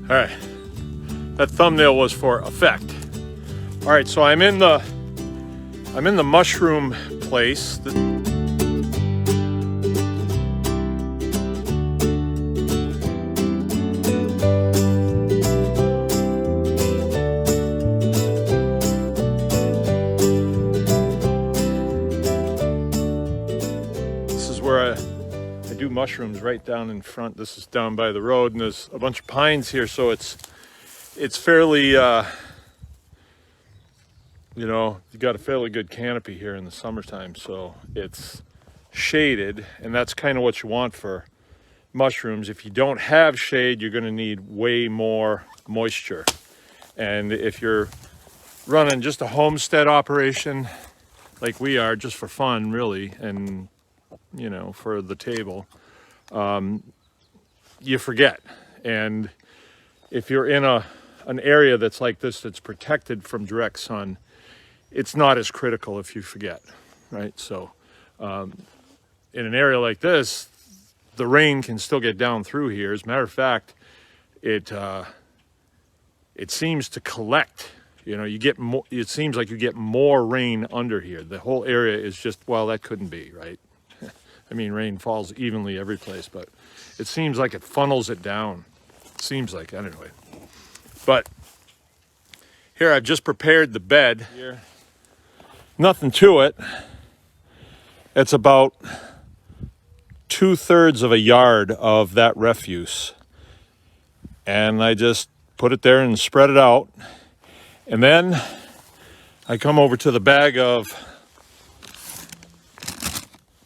All right, that thumbnail was for effect. All right, so I'm in the mushroom place. This is where I do mushrooms, right down in front. This is down by the road, and there's a bunch of pines here, so it's fairly, you know, you got a fairly good canopy here in the summertime, so it's shaded, and that's kind of what you want for mushrooms. If you don't have shade, you're going to need way more moisture. And if you're running just a homestead operation like we are, just for fun really, and you know, for the table, you forget. And if you're in an area that's like this, that's protected from direct sun, it's not as critical if you forget, right? So in an area like this, the rain can still get down through here. As a matter of fact, it seems to collect. You know, you get more. It seems like you get more rain under here. The whole area is just, well, that couldn't be, right? I mean, rain falls evenly every place, but it seems like it funnels it down. It seems like, anyway. But here I've just prepared the bed. Here, nothing to it. It's about 2/3 of a yard of that refuse. And I just put it there and spread it out. And then I come over to the bag of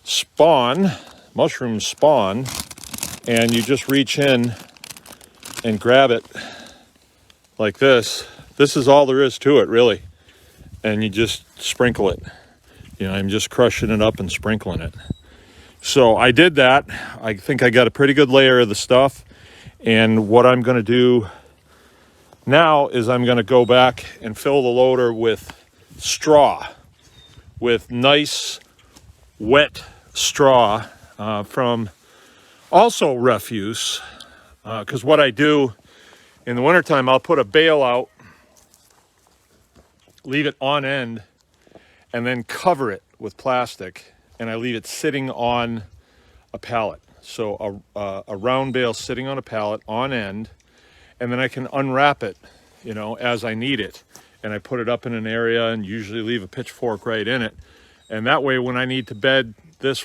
spawn, mushroom spawn, and you just reach in and grab it like this. This is all there is to it, really. And you just sprinkle it. You know, I'm just crushing it up and sprinkling it. So I did that. I think I got a pretty good layer of the stuff. And what I'm going to do now is I'm going to go back and fill the loader with straw, with nice wet straw from also refuse. Because what I do in the wintertime, I'll put a bale out, leave it on end, and then cover it with plastic, and I leave it sitting on a pallet. So a round bale sitting on a pallet on end, and then I can unwrap it, you know, as I need it. And I put it up in an area and usually leave a pitchfork right in it. And that way, when I need to bed this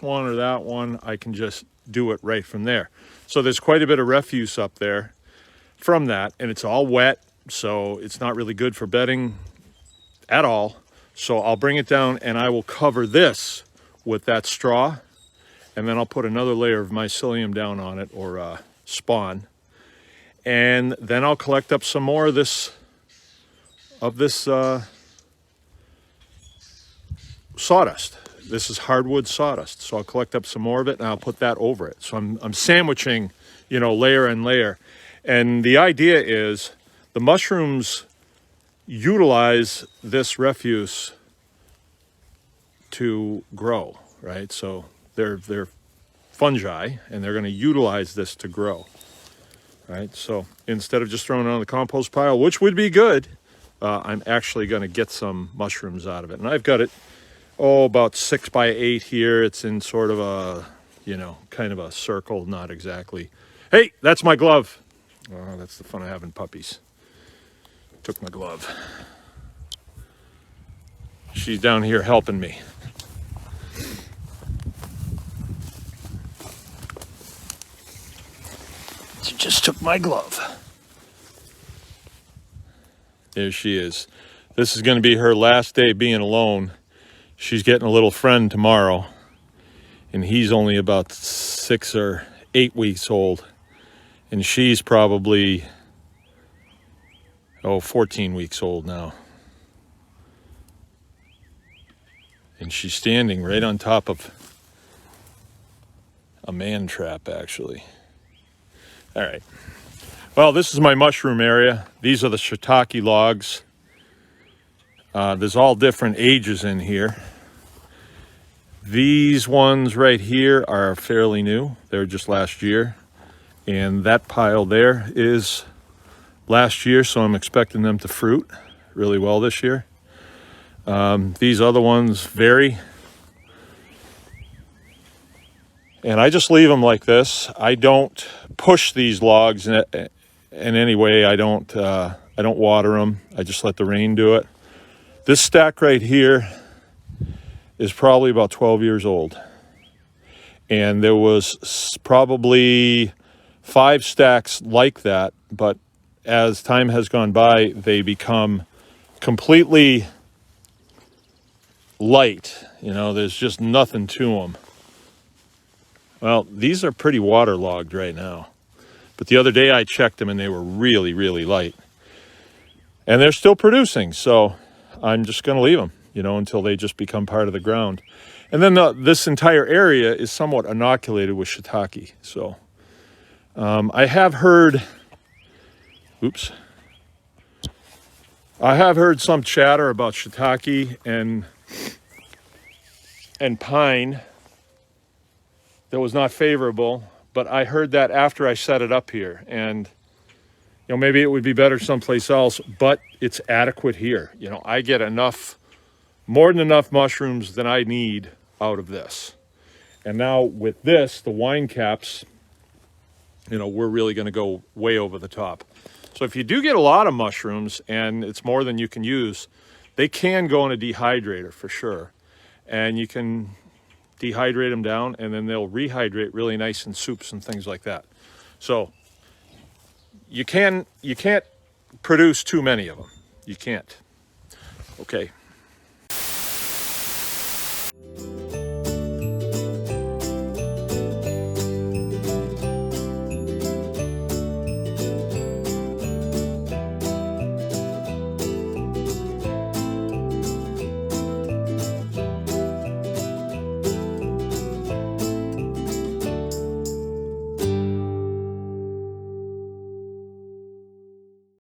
one or that one, I can just do it right from there. So there's quite a bit of refuse up there from that, and it's all wet, so it's not really good for bedding at all. So I'll bring it down and I will cover this with that straw, and then I'll put another layer of mycelium down on it, or spawn, and then I'll collect up some more of this sawdust. This is hardwood sawdust, so I'll collect up some more of it and I'll put that over it. So I'm sandwiching, you know, layer and layer. And the idea is the mushrooms utilize this refuse to grow, right? So they're fungi, and they're going to utilize this to grow, right? So instead of just throwing it on the compost pile, which would be good, I'm actually going to get some mushrooms out of it. And I've got it, about 6 by 8 here. It's in sort of a, you know, kind of a circle, not exactly. Hey, that's my glove. Oh, that's the fun of having puppies. Took my glove. She's down here helping me. She just took my glove. There she is. This is going to be her last day being alone. She's getting a little friend tomorrow, and he's only about 6 or 8 weeks old, and she's probably 14 weeks old now. And she's standing right on top of a man trap, actually. All right. Well, this is my mushroom area. These are the shiitake logs. There's all different ages in here. These ones right here are fairly new. They were just last year. And that pile there is last year, so I'm expecting them to fruit really well this year. These other ones vary. And I just leave them like this. I don't push these logs in any way. I don't water them. I just let the rain do it. This stack right here is probably about 12 years old. And there was probably 5 stacks like that, but as time has gone by, they become completely light. You know, there's just nothing to them. Well, these are pretty waterlogged right now. But the other day I checked them and they were really, really light. And they're still producing, so I'm just going to leave them, you know, until they just become part of the ground. And then this entire area is somewhat inoculated with shiitake. So I have heard, I have heard some chatter about shiitake and pine that was not favorable, but I heard that after I set it up here. And, you know, maybe it would be better someplace else, but it's adequate here. You know, I get enough, more than enough mushrooms than I need out of this. And now with this, the wine caps, you know, we're really going to go way over the top. So if you do get a lot of mushrooms and it's more than you can use, they can go in a dehydrator for sure. And you can dehydrate them down and then they'll rehydrate really nice in soups and things like that. So you can't produce too many of them. You can't. Okay.